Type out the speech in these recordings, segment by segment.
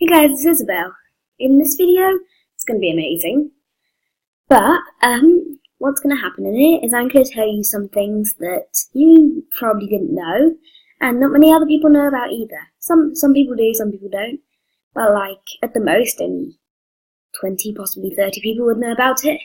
Hey guys, it's Isabel. In this video, it's going to be amazing. But, what's going to happen in it is I'm going to tell you some things that you probably didn't know, and not many other people know about either. Some people do, some people don't. But like, at the most, only 20, possibly 30 people would know about it.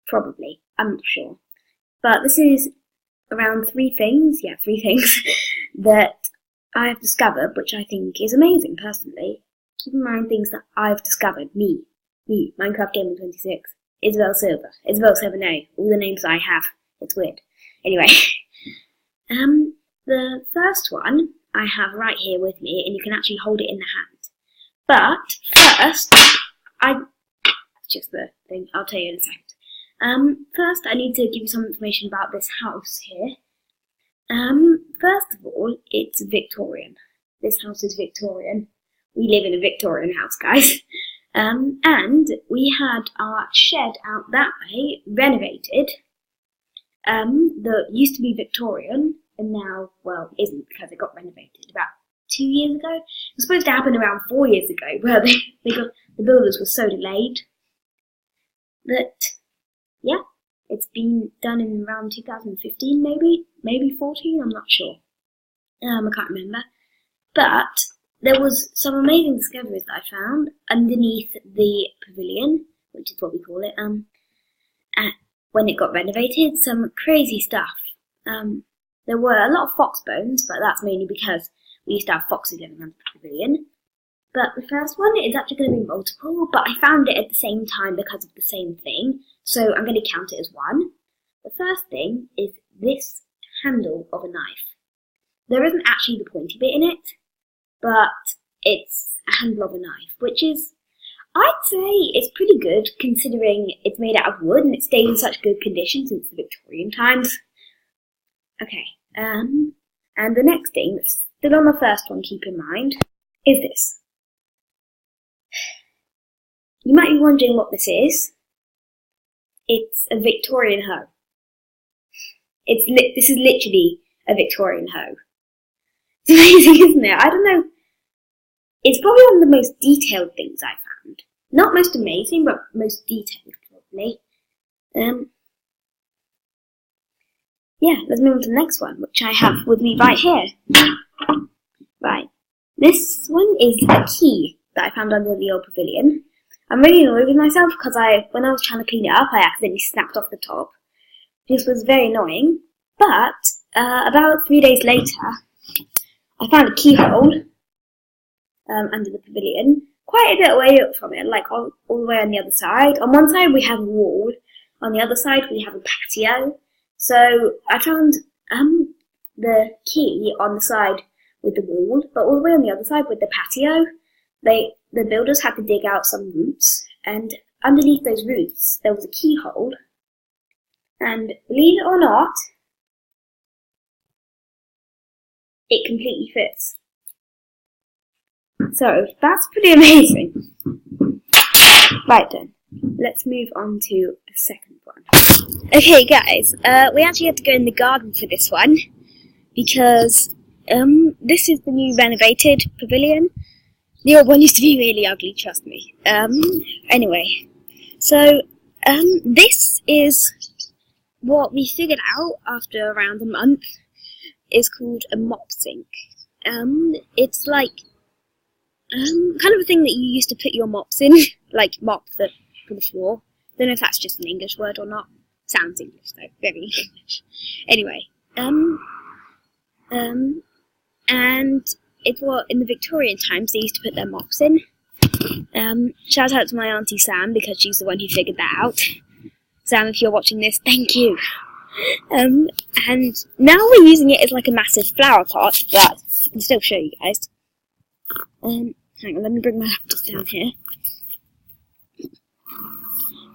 Probably. I'm not sure. But this is around three things that I've discovered, which I think is amazing, personally. Keep in mind things that I've discovered. Me, Minecraft Gamer 26, Isabel Silver, Isabel 7A, all the names I have. It's weird. Anyway, the first one I have right here with me, and you can actually hold it in the hand. But first, just the thing, I'll tell you in a second. First I need to give you some information about this house here. First of all, it's Victorian. This house is Victorian. We live in a Victorian house, guys. And we had our shed out that way renovated. That used to be Victorian, and now, well, isn't because it got renovated about 2 years ago. It was supposed to happen around 4 years ago, where the builders were so delayed that, yeah. It's been done in around 2015, maybe 14, I'm not sure. I can't remember. But there was some amazing discoveries that I found underneath the pavilion, which is what we call it, when it got renovated. Some crazy stuff. There were a lot of fox bones, but that's mainly because we used to have foxes living under the pavilion. But the first one is actually going to be multiple, but I found it at the same time because of the same thing, so I'm going to count it as one. The first thing is this handle of a knife. There isn't actually the pointy bit in it, but it's a handle of a knife, which is, I'd say, it's pretty good considering it's made out of wood and it stayed in such good condition since the Victorian times. Okay, and the next thing, that's still on the first one, keep in mind, is this. You might be wondering what this is. It's a Victorian hoe. This is literally a Victorian hoe. It's amazing, isn't it? I don't know. It's probably one of the most detailed things I found. Not most amazing, but most detailed, probably. Yeah, let's move on to the next one, which I have with me right here. Right. This one is a key that I found under the old pavilion. I'm really annoyed with myself because when I was trying to clean it up, I accidentally snapped off the top. This was very annoying. But about 3 days later, I found a keyhole under the pavilion, quite a bit away from it, like all the way on the other side. On one side we have a wall, on the other side we have a patio. So I found the key on the side with the wall, but all the way on the other side with the patio, the builders had to dig out some roots, and underneath those roots there was a keyhole, and believe it or not, it completely fits. So that's pretty amazing. Right then, let's move on to the second one. Okay guys, we actually had to go in the garden for this one, because this is the new renovated pavilion. The old one used to be really ugly, trust me. Anyway, so this is what we figured out after around a month. Is called a mop sink. It's like kind of a thing that you used to put your mops in, like mop for the floor. Don't know if that's just an English word or not. Sounds English though, very English. Anyway, and it's what in the Victorian times they used to put their mops in. Shout out to my auntie Sam because she's the one who figured that out. Sam, if you're watching this, thank you. And now we're using it as like a massive flower pot, but I can still show you guys. Hang on, let me bring my laptop down here.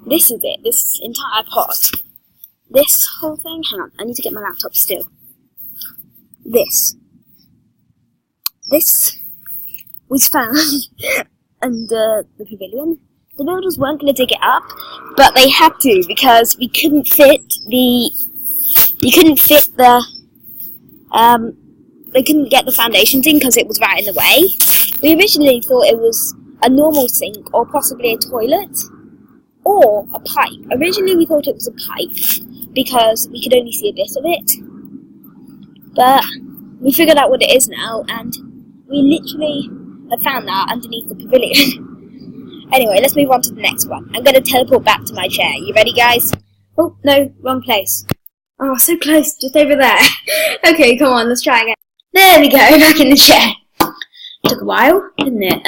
This is it, this entire pot. This whole thing, hang on, I need to get my laptop still. This was found under the pavilion. The builders weren't going to dig it up, but they had to because we couldn't fit they couldn't get the foundations in because it was right in the way. We originally thought it was a normal sink or possibly a toilet or a pipe. Originally we thought it was a pipe because we could only see a bit of it, but we figured out what it is now, and we literally have found that underneath the pavilion. Anyway, let's move on to the next one. I'm going to teleport back to my chair. You ready, guys? Oh, no, wrong place. Oh, so close, just over there. Okay, come on, let's try again. There we go, back in the chair. Took a while, didn't it?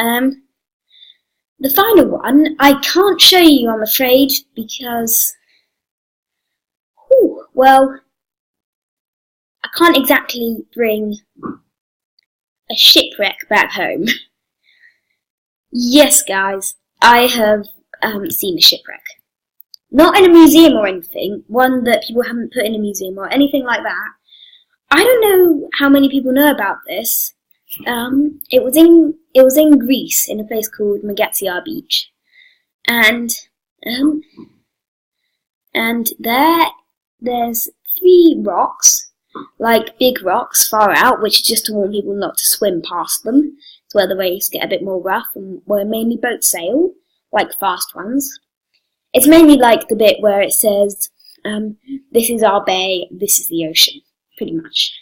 The final one, I can't show you, I'm afraid, because, well, I can't exactly bring a shipwreck back home. Yes, guys, I have seen a shipwreck. Not in a museum or anything, one that people haven't put in a museum or anything like that. I don't know how many people know about this. It was in Greece, in a place called Megatia Beach, and there's 3 rocks, like big rocks far out, which is just to warn people not to swim past them. It's where the waves get a bit more rough and where mainly boats sail, like fast ones. It's mainly like the bit where it says, this is our bay, this is the ocean, pretty much.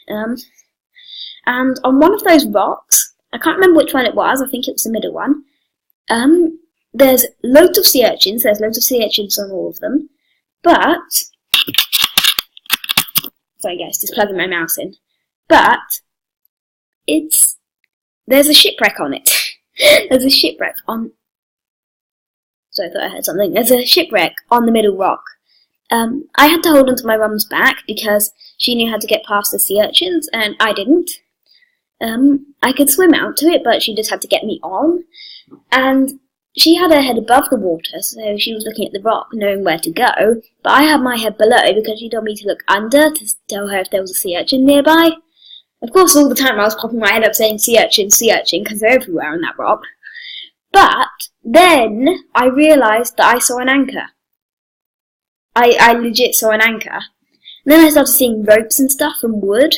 And on one of those rocks, I can't remember which one it was, I think it was the middle one, there's loads of sea urchins, on all of them, but, sorry guys, just plugging my mouse in, but, there's a shipwreck on it. There's a shipwreck on, so I thought I heard something, there's a shipwreck on the middle rock. I had to hold onto my mum's back because she knew how to get past the sea urchins, and I didn't. I could swim out to it, but she just had to get me on. And she had her head above the water, so she was looking at the rock, knowing where to go. But I had my head below because she told me to look under to tell her if there was a sea urchin nearby. Of course, all the time I was popping my head up saying sea urchin, because they're everywhere on that rock. But then I realised that I saw an anchor. I legit saw an anchor. And then I started seeing ropes and stuff from wood,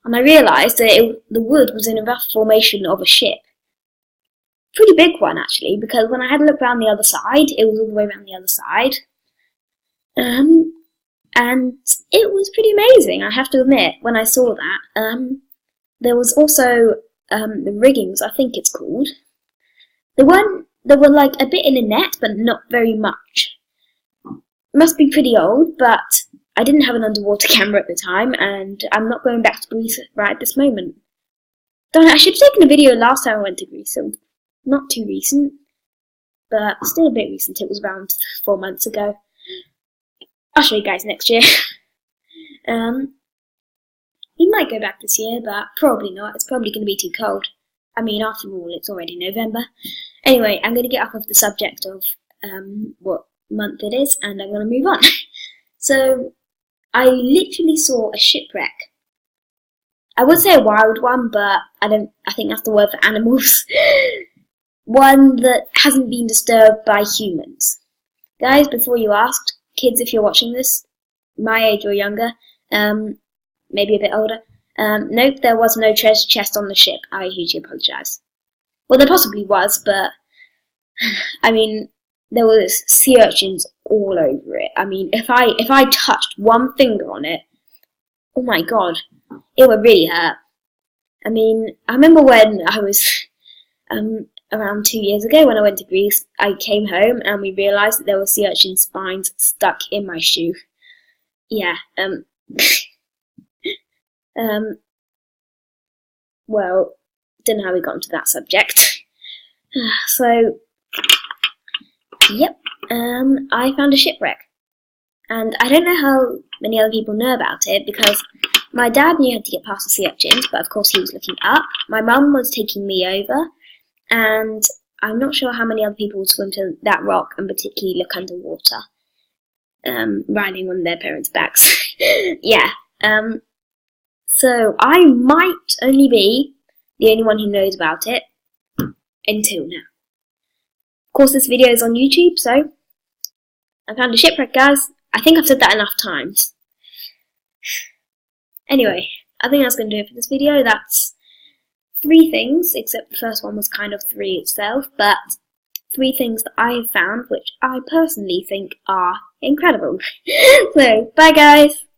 and I realised that the wood was in a rough formation of a ship. Pretty big one, actually, because when I had a look around the other side, it was all the way around the other side. And it was pretty amazing, I have to admit, when I saw that. There was also the riggings, I think it's called. They were like a bit in a net, but not very much. Must be pretty old, but I didn't have an underwater camera at the time, and I'm not going back to Greece right at this moment. Darn it, I should have taken a video last time I went to Greece, so not too recent, but still a bit recent. It was around 4 months ago. I'll show you guys next year. We might go back this year, but probably not. It's probably going to be too cold. I mean, after all, it's already November. Anyway, I'm going to get off of the subject of what month it is, and I'm going to move on. So, I literally saw a shipwreck. I would say a wild one, but I think that's the word for animals. One that hasn't been disturbed by humans. Guys, before you asked, kids, if you're watching this, my age or younger, maybe a bit older, nope, there was no treasure chest on the ship. I hugely apologise. Well, there possibly was, but, I mean, there was sea urchins all over it. I mean, if I touched one finger on it, oh my god, it would really hurt. I mean, I remember when I was around 2 years ago when I went to Greece, I came home and we realised that there were sea urchin spines stuck in my shoe. Yeah, well, don't know how we got into that subject. So, yep, I found a shipwreck. And I don't know how many other people know about it, because my dad knew how to get past the sea urchins, but of course he was looking up. My mum was taking me over, and I'm not sure how many other people would swim to that rock and particularly look underwater, riding on their parents' backs. Yeah, so I might only be the only one who knows about it until now. Of course, this video is on YouTube, so I found a shipwreck, guys. I think I've said that enough times. Anyway, I think that's going to do it for this video. That's 3 things, except the first one was kind of 3 itself, but 3 things that I have found which I personally think are incredible. So, bye guys!